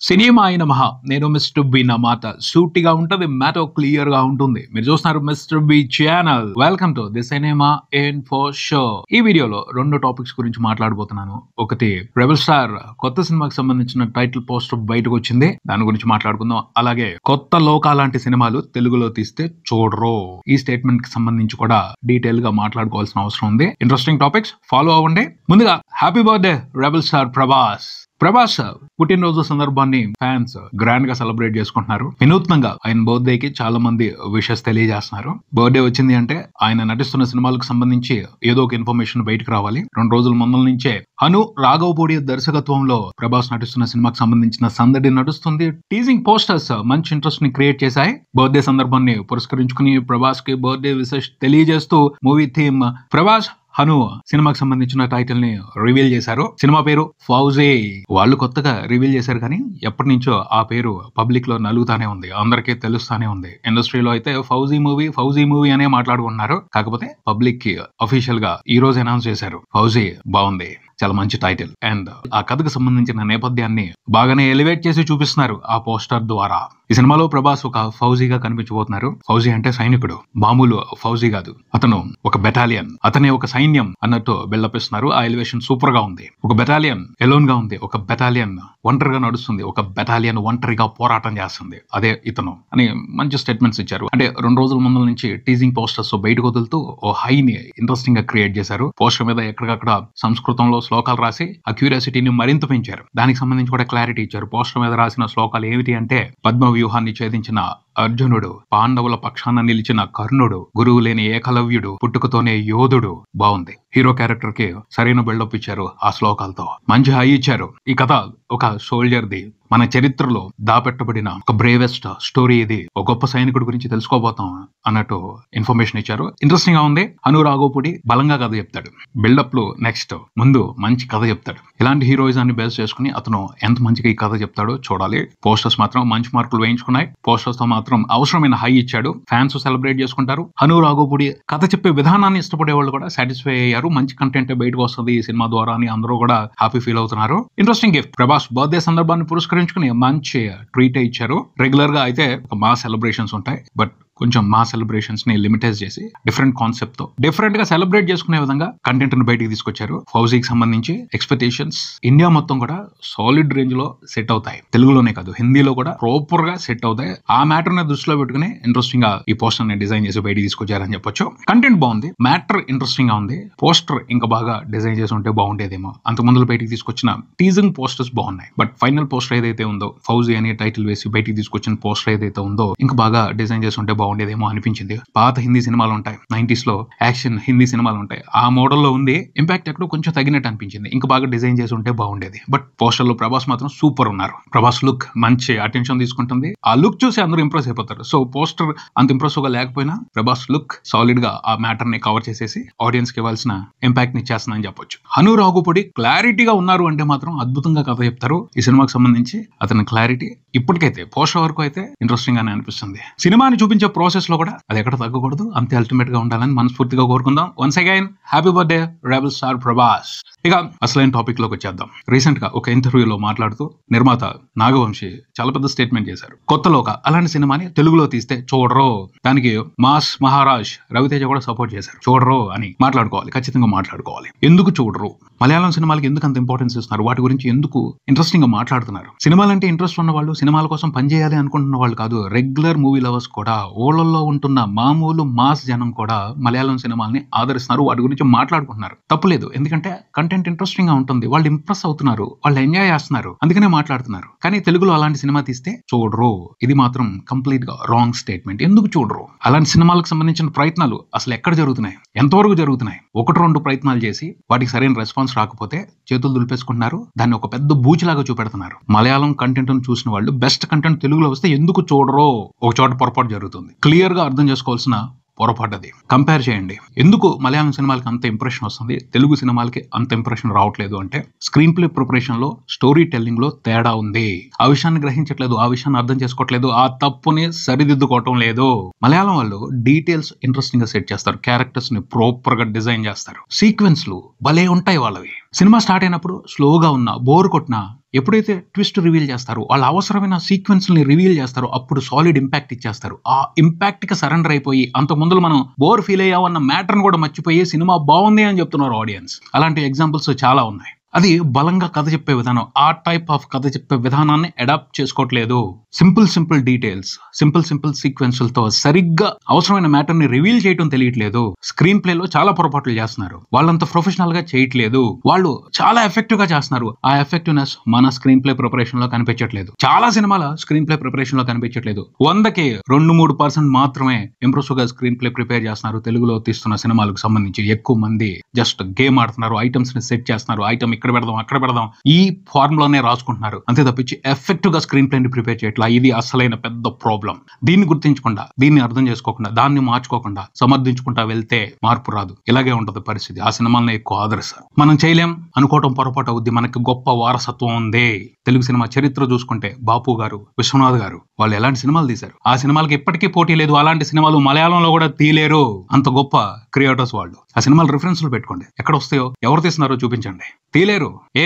Cinema అయిన మహా నేను మిస్టర్ బి నా మాట సూటిగా ఉంటది, మ్యాటర్ క్లియర్ గా ఉంటుంది. మీరు చూస్తున్నారు mister B channel. Welcome to the cinema info show. ఈ వీడియోలో రెండు టాపిక్స్ గురించి మాట్లాడబోతున్నాను. ఒకటి రెబల్ స్టార్ కొత్త సినిమాకి సంబంధించిన టైటిల్ పోస్టర్ బయటకు వచ్చింది, దాని గురించి మాట్లాడుకుందాం. అలాగే కొత్త లోకా లాంటి సినిమాలు తెలుగులో తీస్తే చూడరు, ఈ స్టేట్మెంట్ కి సంబంధించి కూడా డీటెయిల్ గా మాట్లాడుకోవాల్సిన అవసరం ఉంది. ఇంట్రెస్టింగ్ టాపిక్స్ ఫాలో అవ్వండి. ముందుగా happy birthday rebel star Prabhas. Prabhas పుట్టినరోజు సందర్భాన్ని ఫ్యాన్స్ గ్రాండ్ గా సెలబ్రేట్ చేసుకుంటున్నారు. వినూత్నంగా ఆయన బర్త్డే కి చాలా మంది విషెస్ తెలియజేస్తున్నారు. బర్త్డే వచ్చింది అంటే ఆయన నటిస్తున్న సినిమాలకు సంబంధించి ఏదో ఒక ఇన్ఫర్మేషన్ బయటకు రావాలి. 2 రోజుల ముందు నుంచే అను రాఘవపూడి దర్శకత్వంలో ప్రభాస్ నటిస్తున్న సినిమాకి సంబంధించిన సందడి నడుస్తుంది. టీజింగ్ పోస్టర్స్ మంచి ఇంట్రెస్ట్ ని క్రియేట్ చేశాయి. బర్త్డే సందర్భాన్ని పురస్కరించుకుని ప్రభాస్ కి బర్త్డే విషెస్ తెలియజేస్తూ మూవీ థీమ్ ప్రభాస్ హను సినిమాకి సంబంధించిన టైటిల్ ని రివీల్ చేశారు. సినిమా పేరు ఫౌజీ. వాళ్ళు కొత్తగా రివీల్ చేశారు, కానీ ఎప్పటి నుంచో ఆ పేరు పబ్లిక్ లో నలుగుతానే ఉంది, అందరికీ తెలుస్తానే ఉంది. ఇండస్ట్రీలో అయితే ఫౌజీ మూవీ అనే మాట్లాడుకుంటున్నారు. కాకపోతే పబ్లిక్ కి అఫీషియల్ గా ఈ రోజు అనౌన్స్ చేశారు, ఫౌజీ బాగుంది, చాలా మంచి టైటిల్. అండ్ ఆ కథకు సంబంధించిన నేపథ్యాన్ని బాగానే ఎలివేట్ చేసి చూపిస్తున్నారు ఆ పోస్టర్ ద్వారా. ఈ సినిమాలో ప్రభాస్ ఒక ఫౌజీగా కనిపించబోతున్నారు. ఫౌజీ అంటే సైనికుడు, మామూలు ఫౌజీ కాదు, అతను ఒక బెటాలియన్, అతనే ఒక సైన్యం అన్నట్టు బిల్డప్ ఇస్తున్నారు. ఆ ఎలివేషన్ సూపర్ గా ఉంది. ఒక బెటాలియన్ ఎలోన్ గా ఉంది, ఒక బెటాలియన్ ఒంటరిగా నడుస్తుంది, ఒక బెటాలియన్ ఒంటరిగా పోరాటం చేస్తుంది, అదే ఇతను అని మంచి స్టేట్మెంట్స్ ఇచ్చారు. అంటే 2 రోజుల ముందు నుంచి టీజింగ్ పోస్టర్స్ బయటకు వదులుతూ ఓ హైని ఇంట్రెస్టింగ్ గా క్రియేట్ చేశారు. పోస్టర్ మీద ఎక్కడికక్కడ సంస్కృతంలో శ్లోకాలు రాసి ఆ క్యూరియాసిటీని మరింత పెంచారు. దానికి సంబంధించి కూడా క్లారిటీ ఇచ్చారు. పోస్టర్ మీద రాసిన శ్లోకాలు ఏమిటి అంటే, పద్మ వ్యూహాన్ని ఛేదించిన అర్జునుడు, పాండవుల పక్షాన నిలిచిన కర్ణుడు, గురువు లేని ఏకలవ్యుడు, పుట్టుకతోనే యోధుడు. బాగుంది. హీరో క్యారెక్టర్ కి సరైన బిల్డప్ ఇచ్చారు ఆ శ్లోకాలతో, మంచి హై ఇచ్చారు. ఈ కథ ఒక సోల్జర్ ది, మన చరిత్రలో దాపెట్టబడిన ఒక బ్రేవెస్ట్ స్టోరీ ఇది, ఒక గొప్ప సైనికుడి గురించి తెలుసుకోబోతాం అన్నట్టు ఇన్ఫర్మేషన్ ఇచ్చారు. ఇంట్రెస్టింగ్ గా ఉంది. అను రాఘవపూడి బలంగా కథ చెప్తాడు, బిల్డప్ లో నెక్స్ట్ ముందు మంచి కథ చెప్తాడు. ఇలాంటి హీరోయిజాన్ని బేస్ చేసుకుని అతను ఎంత మంచిగా ఈ కథ చెప్తాడో చూడాలి. పోస్టర్స్ మాత్రం మంచి మార్కులు వేయించుకున్నాయి. పోస్టర్స్ తో మాత్రం అవసరమైన హై ఇచ్చాడు. ఫ్యాన్స్ సెలబ్రేట్ చేసుకుంటారు. అను రాఘవపూడి కథ చెప్పే విధానాన్ని ఇష్టపడే వాళ్ళు కూడా సాటిస్ఫై అయ్యారు. మంచి కంటెంట్ బయటకు వస్తుంది ఈ సినిమా ద్వారా అని అందరూ కూడా హ్యాపీ ఫీల్ అవుతున్నారు. Interesting gift. ప్రభాస్ బర్త్డే సందర్భాన్ని పురస్కరించుకుని మంచి ట్రీట్ ఇచ్చారు. రెగ్యులర్ గా అయితే ఒక మా సెలబ్రేషన్స్ ఉంటాయి, బట్ కొంచెం మా సెలబ్రేషన్స్ ని లిమిటైజ్ చేసి డిఫరెంట్ కాన్సెప్ట్ తో డిఫరెంట్ గా సెలబ్రేట్ చేసుకునే విధంగా కంటెంట్ ని బయటికి తీసుకొచ్చారు. ఫౌజీకి సంబంధించి ఎక్స్పెక్టేషన్స్ ఇండియా మొత్తం కూడా సాలిడ్ రేంజ్ లో సెట్ అవుతాయి. తెలుగులోనే కాదు, హిందీలో కూడా ప్రాపర్ గా సెట్ అవుతాయి. ఆ మ్యాటర్ ని దృష్టిలో పెట్టుకుని ఇంట్రెస్టింగ్ గా ఈ పోస్టర్ ని డిజైన్ చేసి బయటికి తీసుకొచ్చారని చెప్పొచ్చు. కంటెంట్ బాగుంది, మ్యాటర్ ఇంట్రెస్టింగ్ గా ఉంది. పోస్టర్ ఇంకా బాగా డిజైన్ చేసి ఉంటే బాగుండేదేమో. అంత ముందు బయటికి తీసుకొచ్చిన టీజింగ్ పోస్టర్స్ బాగున్నాయి, బట్ ఫైనల్ పోస్టర్ ఏదైతే ఉందో, ఫౌజీ అనే టైటిల్ వేసి బయటికి తీసుకొచ్చిన పోస్టర్ ఏదైతే ఉందో, ఇంకా బాగా డిజైన్ చేసి ఉంటే బాగుండేదేమో అనిపించింది. పాత హిందీ సినిమాలు ఉంటాయి, 90s లో యాక్షన్ హిందీ సినిమాలు ఉంటాయి, ఆ మోడల్లో ఉంది. ఇంపాక్ట్ ఎక్కడో కొంచెం తగినట్టు అనిపించింది. ఇంకా బాగా డిజైన్ చేసి ఉంటే బాగుండేది. బట్ పోస్టర్ లో ప్రభాస్ మాత్రం సూపర్ ఉన్నారు. ప్రభాస్ లుక్ మంచి అటెన్షన్ తీసుకుంటుంది. ఆ లుక్ చూసి అందరూ ఇంప్రెస్ అయిపోతారు. సో పోస్టర్ అంత ఇంప్రెసివ్ గా లేకపోయినా ప్రభాస్ లుక్ సాలిడ్ గా ఆ మ్యాటర్ ని కవర్ చేసేసి ఆడియన్స్ కి ఇవ్వాల్సిన ఇంపాక్ట్ ని ఇచ్చేస్తుందని చెప్పొచ్చు. అను రాఘవపూడి క్లారిటీగా ఉన్నారు అంటే మాత్రం అద్భుతంగా కథ చెప్తారు. ఈ సినిమాకి సంబంధించి అతని క్లారిటీ ఇప్పటికైతే పోస్టర్ వరకు అయితే ఇంట్రెస్టింగ్ గానే అనిపిస్తుంది. సినిమాని చూపించే ప్రాసెస్ లో కూడా అది ఎక్కడ తగ్గకూడదు, అంతే అల్టిమేట్ గా ఉండాలని మనస్ఫూర్తిగా కోరుకుందాం. Once again happy birthday rebel star Prabhas. ఇక అసలైన టాపిక్ లోకి వచ్చేద్దాం. రీసెంట్ గా ఒక ఇంటర్వ్యూలో మాట్లాడుతూ నిర్మాత నాగవంశి చాలా పెద్ద స్టేట్మెంట్ చేశారు. కొత్త లోక అలాంటి సినిమాని తెలుగులో తీస్తే చూడరు, దానికి మాస్ మహారాజ్ రవితేజ కూడా సపోర్ట్ చేశారు. చూడరు అని మాట్లాడుకోవాలి, ఖచ్చితంగా మాట్లాడుకోవాలి. ఎందుకు చూడరు? మలయాళం సినిమాలకి ఎందుకు అంత ఇంపార్టెన్స్ ఇస్తున్నారు? వాటి గురించి ఎందుకు ఇంట్రెస్టింగ్ గా మాట్లాడుతున్నారు? సినిమాలంటే ఇంట్రెస్ట్ ఉన్న వాళ్ళు, సినిమాల కోసం పనిచేయాలి అనుకుంటున్న వాళ్ళు కాదు, రెగ్యులర్ మూవీ లవర్స్ కూడా, ఊళ్ళల్లో ఉంటున్న మామూలు మాస్ జనం కూడా మలయాళం సినిమాల్ని ఆదరిస్తున్నారు. వాటి గురించి మాట్లాడుకుంటున్నారు. తప్పులేదు, ఎందుకంటే కంటెంట్ ఇంట్రెస్టింగ్ గా ఉంటుంది, వాళ్ళు ఇంప్రెస్ అవుతున్నారు, వాళ్ళు ఎంజాయ్ చేస్తున్నారు, అందుకనే మాట్లాడుతున్నారు. కానీ తెలుగులో అలాంటి సినిమా తీస్తే చూడరు, ఇది మాత్రం కంప్లీట్ గా రాంగ్ స్టేట్మెంట్. ఎందుకు చూడరు? అలాంటి సినిమాలకు సంబంధించిన ప్రయత్నాలు అసలు ఎక్కడ జరుగుతున్నాయి, ఎంతవరకు జరుగుతున్నాయి? 1-2 ప్రయత్నాలు చేసి వాటికి సరైన రెస్పాన్స్ రాకపోతే చేతులు దులిపేసుకుంటున్నారు, దాన్ని ఒక పెద్ద బూచిలాగా చూపెడుతున్నారు. మలయాళం కంటెంట్ ను చూసిన వాళ్ళు బెస్ట్ కంటెంట్ తెలుగులో వస్తే ఎందుకు చూడరో ఒక చోట పొరపాటు జరుగుతుంది. క్లియర్ గా అర్థం చేసుకోవాల్సిన పొరపాటది. కంపేర్ చేయండి. ఎందుకు మలయాళం సినిమాలకి అంత ఇంప్రెషన్ వస్తుంది, తెలుగు సినిమాలకి అంత ఇంప్రెషన్ రావట్లేదు అంటే, స్క్రీన్ ప్లే ప్రిపరేషన్ లో, స్టోరీ టెల్లింగ్ లో తేడా ఉంది. ఆ విషయాన్ని గ్రహించట్లేదు, ఆ విషయాన్ని అర్థం చేసుకోవట్లేదు, ఆ తప్పుని సరిదిద్దుకోవటం లేదు. మలయాళం వాళ్ళు డీటెయిల్స్ ఇంట్రెస్టింగ్ గా సెట్ చేస్తారు, క్యారెక్టర్స్ ని ప్రాపర్ గా డిజైన్ చేస్తారు, సీక్వెన్స్ లు భలే ఉంటాయి వాళ్ళవి. సినిమా స్టార్ట్ అయినప్పుడు స్లోగా ఉన్నా, బోర్ కొట్టినా ఎప్పుడైతే ట్విస్ట్ రివీల్ చేస్తారో, వాళ్ళ అవసరమైన సీక్వెన్స్ని రివీల్ చేస్తారో అప్పుడు సాలిడ్ ఇంపాక్ట్ ఇచ్చేస్తారు. ఆ ఇంపాక్ట్ కి సరెండర్ అయిపోయి అంత ముందు మనం బోర్ ఫీల్ అయ్యామన్న మ్యాటర్ని కూడా మర్చిపోయి సినిమా బాగుంది అని చెప్తున్నారు ఆడియన్స్. అలాంటి ఎగ్జాంపుల్స్ చాలా ఉన్నాయి. అది బలంగా కథ చెప్పే విధానం, ఆ టైప్ ఆఫ్ కథ చెప్పే విధానాన్ని అడాప్ట్ చేసుకోవట్లేదు. సింపుల్ డీటెయిల్స్, సింపుల్ సీక్వెన్స్లతో సరిగ్గా అవసరమైన మ్యాటర్ ని రివీల్ చేయడం తెలియట్లేదు. స్క్రీన్ ప్లే లో చాలా పొరపాట్లు చేస్తున్నారు. వాళ్ళంత ప్రొఫెషనల్ గా చేయట్లేదు. వాళ్ళు చాలా ఎఫెక్టివ్ గా చేస్తున్నారు. ఆ ఎఫెక్టివ్నెస్ మన స్క్రీన్ ప్లే ప్రిపరేషన్ లో కనిపించట్లేదు. చాలా సినిమాల స్క్రీన్ ప్లే ప్రిపరేషన్ లో కనిపించట్లేదు. 100కి 2-3% మాత్రమే ఇంప్రెసివ్ గా స్క్రీన్ ప్లే ప్రిపేర్ చేస్తున్నారు. తెలుగులో తీస్తున్న సినిమాలకు సంబంధించి ఎక్కువ మంది జస్ట్ గేమ్ ఆడుతున్నారు, ఐటమ్స్ ని సెట్ చేస్తున్నారు, ఐటమ్ ఇక్కడ పెడదాం అక్కడ పెడదాం ఈ ఫార్ములానే రాసుకుంటున్నారు. అంతే తప్పించి ఎఫెక్టివ్ గా స్క్రీన్ ప్లేని ప్రిపేర్ చేయట్లా. ఇది అసలైన పెద్ద ప్రాబ్లం. దీన్ని గుర్తించకుండా, దీన్ని అర్థం చేసుకోకుండా, దాన్ని మార్చుకోకుండా సమర్థించుకుంటా వెళ్తే మార్పు రాదు. ఇలాగే ఉంటది పరిస్థితి. ఆ సినిమాలను ఎక్కువ ఆదరిస్తారు. మనం చేయలేం అనుకోవటం పొరపాటు అవుద్ది. మనకి గొప్ప వారసత్వం ఉంది. తెలుగు సినిమా చరిత్ర చూసుకుంటే బాపు గారు, విశ్వనాథ్ గారు వాళ్ళు ఎలాంటి సినిమాలు తీశారు. ఆ సినిమాలకి ఇప్పటికీ పోటీ లేదు. అలాంటి సినిమాలు మలయాళంలో కూడా తీయలేరు. అంత గొప్ప క్రియేటర్స్ వాళ్ళు. ఆ సినిమాలు రిఫరెన్స్లు పెట్టుకోండి. ఎక్కడ వస్తాయో, ఎవరు తీస్తున్నారో చూపించండి. తీయలేరు.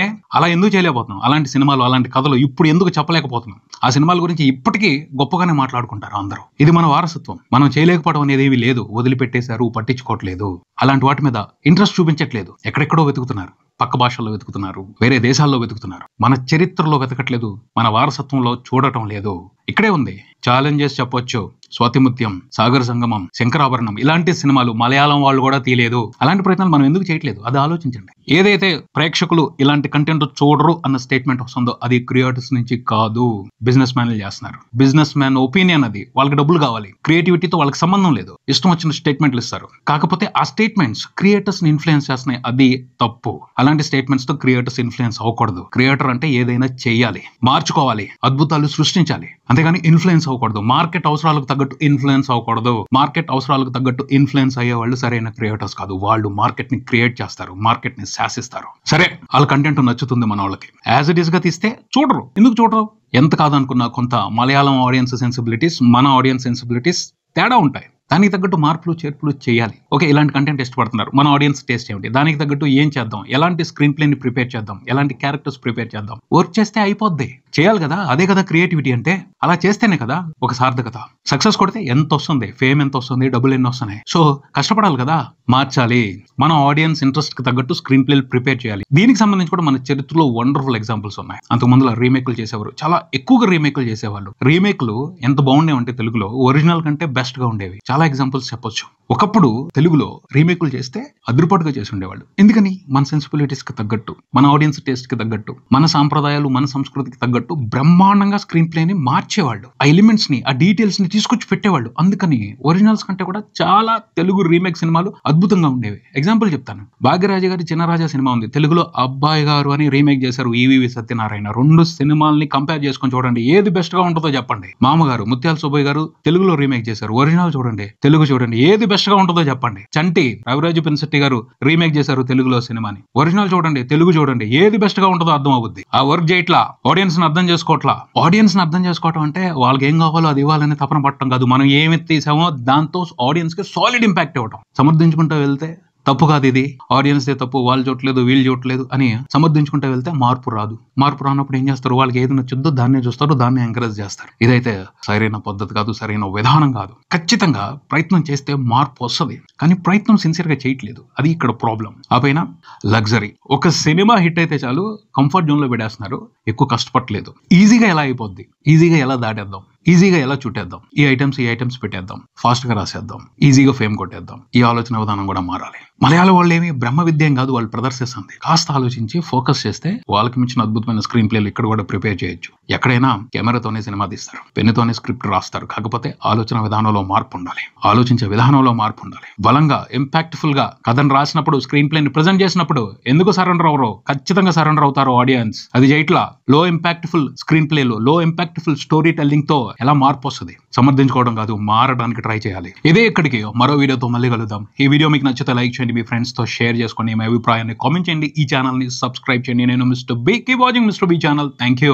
అలా ఎందుకు చేయలేకపోతున్నాం? అలాంటి సినిమాలు, అలాంటి కథలు ఇప్పుడు ఎందుకు చెప్పలేకపోతున్నాం? ఆ సినిమాల గురించి ఇప్పటికీ గొప్పగానే మాట్లాడుకుంటారు అందరూ. ఇది మన వారసత్వం. మనం చేయలేకపోవడం అనేది ఏమీ లేదు. వదిలిపెట్టేశారు, పట్టించుకోవట్లేదు. అలాంటి వాటి మీద ఇంట్రెస్ట్ చూపించట్లేదు. ఎక్కడెక్కడో వెతుకుతున్నారు, పక్క భాషల్లో వెతుకుతున్నారు, వేరే దేశాల్లో వెతుకుతున్నారు. మన చరిత్రలో వెతకట్లేదు, మన వారసత్వంలో చూడటం లేదు. ఇక్కడే ఉంది. ఛాలెంజెస్ చెప్పొచ్చు. స్వాతిముత్యం, సాగర సంగమం, శంకరాభరణం ఇలాంటి సినిమాలు మలయాళం వాళ్ళు కూడా తీయలేదు. అలాంటి ప్రయత్నాలు మనం ఎందుకు చేయట్లేదు? అది ఆలోచించండి. ఏదైతే ప్రేక్షకులు ఇలాంటి కంటెంట్ చూడరు అన్న స్టేట్మెంట్ వస్తుందో అది క్రియేటర్స్ నుంచి కాదు, బిజినెస్ మ్యాన్లు చేస్తున్నారు. బిజినెస్ మ్యాన్ ఒపీనియన్ అది. వాళ్ళకి డబ్బులు కావాలి. క్రియేటివిటీతో వాళ్ళకి సంబంధం లేదు. ఇష్టం వచ్చిన స్టేట్మెంట్లు ఇస్తారు. కాకపోతే ఆ స్టేట్మెంట్స్ క్రియేటర్స్ ని ఇన్ఫ్లుయెన్స్ చేస్తున్నాయి. అది తప్పు. అలాంటి స్టేట్మెంట్స్ తో క్రియేటర్స్ ఇన్ఫ్లుయెన్స్ అవ్వకూడదు. క్రియేటర్ అంటే ఏదైనా చేయాలి, మార్చుకోవాలి, అద్భుతాలు సృష్టించాలి. అంతేగాని ఇన్ఫ్లుయెన్స్ అవ్వకూడదు. మార్కెట్ అవసరాలకు తగ్గట్టు ఇన్ఫ్లుయెన్స్ అవ్వకూడదు. మార్కెట్ అవసరాలకు తగ్గట్టు ఇన్ఫ్లుయెన్స్ అయ్యే వాళ్ళు సరైన క్రియేటర్స్ కాదు. వాళ్ళు మార్కెట్ ని క్రియేట్ చేస్తారు, మార్కెట్ ని శాసిస్తారు. సరే, వాళ్ళ కంటెంట్ నచ్చుతుంది మన వాళ్ళకి. యాజ్ ఇట్ ఈస్ గా తీస్తే చూడరు. ఎందుకు చూడరు? ఎంత కాదనుకున్నా కొంత మలయాళం ఆడియన్స్ సెన్సిబిలిటీస్, మన ఆడియన్స్ సెన్సిబిలిటీస్ తేడా ఉంటాయి. దానికి తగ్గట్టు మార్పులు చేర్పులు చేయాలి. ఓకే, ఇలాంటి కంటెంట్ ఇష్టపడుతున్నారు, మన ఆడియన్స్ టేస్ట్ ఏమిటి, దానికి తగ్గట్టు ఏం చేద్దాం, ఎలాంటి స్క్రీన్ ప్లేని ప్రిపేర్ చేద్దాం, ఎలాంటి క్యారెక్టర్స్ ప్రిపేర్ చేద్దాం. వర్క్ చేస్తే అయిపోద్ది. చేయాలి కదా, అదే కదా క్రియేటివిటీ అంటే. అలా చేస్తేనే కదా ఒక సార్థకత. సక్సెస్ కొడితే ఎంత వస్తుంది, ఫేమ్ ఎంత వస్తుంది, డబ్బులు ఎన్ని వస్తున్నాయి. సో కష్టపడాలి కదా, మార్చాలి. మన ఆడియన్స్ ఇంట్రెస్ట్ కి తగ్గట్టు స్క్రీన్ ప్లే ప్రిపేర్ చేయాలి. దీనికి సంబంధించి కూడా మన చరిత్రలో వండర్ఫుల్ ఎగ్జాంపుల్స్ ఉన్నాయి. అంతకు ముందులో రీమేక్లు చేసేవారు, చాలా ఎక్కువగా రీమేక్లు చేసేవాళ్ళు. రీమేక్లు ఎంత బాగుండేవి అంటే తెలుగులో ఒరిజినల్ కంటే బెస్ట్ గా ఉండేవి. చాలా ఎగ్జాంపుల్స్ చెప్పొచ్చు. ఒకప్పుడు తెలుగులో రీమేక్లు చేస్తే అదృపాటుగా చేసి ఉండేవాళ్ళు. ఎందుకని? మన సెన్సిబిలిటీస్ కి తగ్గట్టు, మన ఆడియన్స్ టేస్ట్ కి తగ్గట్టు, మన సాంప్రదాయాలు, మన సంస్కృతికి తగ్గట్టు బ్రహ్మాండంగా స్క్రీన్ ప్లేని మార్చేవాళ్ళు. ఆ ఎలిమెంట్స్ ని, ఆ డీటెయిల్స్ ని తీసుకొచ్చి పెట్టేవాళ్ళు. అందుకని ఒరిజినల్స్ కంటే కూడా చాలా తెలుగు రీమేక్ సినిమాలు అద్భుతంగా ఉండేవి. ఎగ్జాంపుల్ చెప్తాను. భాగ్యరాజు గారి చిన్నరాజా సినిమా ఉంది, తెలుగులో అబ్బాయి గారు అని రీమేక్ చేశారు ఈవీవి సత్యనారాయణ. రెండు సినిమాల్ని కంపేర్ చేసుకొని చూడండి, ఏది బెస్ట్ గా ఉంటుందో చెప్పండి. మామగారు ముత్యాల సుబ్బయ్య గారు తెలుగులో రీమేక్ చేశారు, ఒరిజినల్ చూడండి, తెలుగు చూడండి, ఏది బెస్ట్ గా ఉంటుందో చెప్పండి. చంటి రవిరాజు పిన్శెట్టి గారు రీమేక్ చేశారు తెలుగులో సినిమాని, ఒరిజినల్ చూడండి, తెలుగు చూడండి, ఏది బెస్ట్ గా ఉంటుందో అర్థం అవుద్ది. ఆ వర్క్ చేయట్లా, ఆడియన్స్ ని అర్థం చేసుకోవట్లా. ఆడియన్స్ ని అర్థం చేసుకోవటం అంటే వాళ్ళకి ఏం కావాలో అది ఇవ్వాలని తపన పట్టడం కాదు. మనం ఏమి తీసామో దాంతో ఆడియన్స్ కి సాలిడ్ ఇంపాక్ట్ ఇవ్వటం. సమర్థించుకుంటూ వెళ్తే తప్పు కాదు. ఇది ఆడియన్స్ దే తప్పు, వాళ్ళు చూడలేదు వీళ్ళు చూడలేదు అని సమర్థించుకుంటూ వెళ్తే మార్పు రాదు. మార్పు రానప్పుడు ఏం చేస్తారు? వాళ్ళకి ఏది నచ్చుద్దో దాన్నే చూస్తారు, దాన్ని ఎంకరేజ్ చేస్తారు. ఇదైతే సరైన పద్ధతి కాదు, సరైన విధానం కాదు. ఖచ్చితంగా ప్రయత్నం చేస్తే మార్పు వస్తుంది, కానీ ప్రయత్నం సిన్సియర్ గా చేయట్లేదు. అది ఇక్కడ ప్రాబ్లం. ఆ పైన లగ్జరీ. ఒక సినిమా హిట్ అయితే చాలు కంఫర్ట్ జోన్ లో పెట్టేస్తున్నారు, ఎక్కువ కష్టపడలేదు. ఈజీగా ఎలా అయిపోద్ది, ఈజీగా ఎలా దాటేద్దాం, ఈజీగా ఎలా చుట్టేద్దాం, ఈ ఐటమ్స్ పెట్టేద్దాం, ఫాస్ట్ గా రాసేద్దాం, ఈజీగా ఫేమ్ కొట్టేద్దాం. ఈ ఆలోచన విధానం కూడా మారాలి. మలయాళ వాళ్ళు ఏమి బ్రహ్మ విద్యం కాదు వాళ్ళు ప్రదర్శిస్తుంది. కాస్త ఆలోచించి ఫోకస్ చేస్తే వాళ్ళకి మించిన అద్భుతమైన స్క్రీన్ ప్లేలు ఇక్కడ కూడా ప్రిపేర్ చేయొచ్చు. ఎక్కడైనా కెమెరాతోనే సినిమా తీస్తారు, పెన్నుతోనే స్క్రిప్ట్ రాస్తారు. కాకపోతే ఆలోచన విధానంలో మార్పు ఉండాలి, ఆలోచించే విధానంలో మార్పు ఉండాలి. బలంగా ఇంపాక్ట్ఫుల్ గా కథను రాసినప్పుడు, స్క్రీన్ ప్లేని ప్రజెంట్ చేసినప్పుడు ఎందుకు సరెండర్ అవరో? ఖచ్చితంగా సరెండర్ అవుతారు ఆడియన్స్. అది చేయట్లా. లో ఇంపాక్ట్ఫుల్ స్క్రీన్ ప్లేలో, లో ఇంపాక్ట్ఫుల్ స్టోరీ టెల్లింగ్ తో ఎలా మార్పు వస్తుంది? సమర్థించుకోవడం కాదు, మారడానికి ట్రై చేయాలి. ఇదే ఇక్కడికి మరో వీడియోతో మళ్ళీ కలుద్దాం. ఈ వీడియో మీకు నచ్చితే లైక్ చేయండి, మీ ఫ్రెండ్స్ తో షేర్ చేసుకోండి, మీ అభిప్రాయాన్ని కామెంట్ చేయండి, ఈ ఛానల్ ని సబ్స్క్రైబ్ చేయండి. నేను mister B. Keep watching mister B channel. Thank you.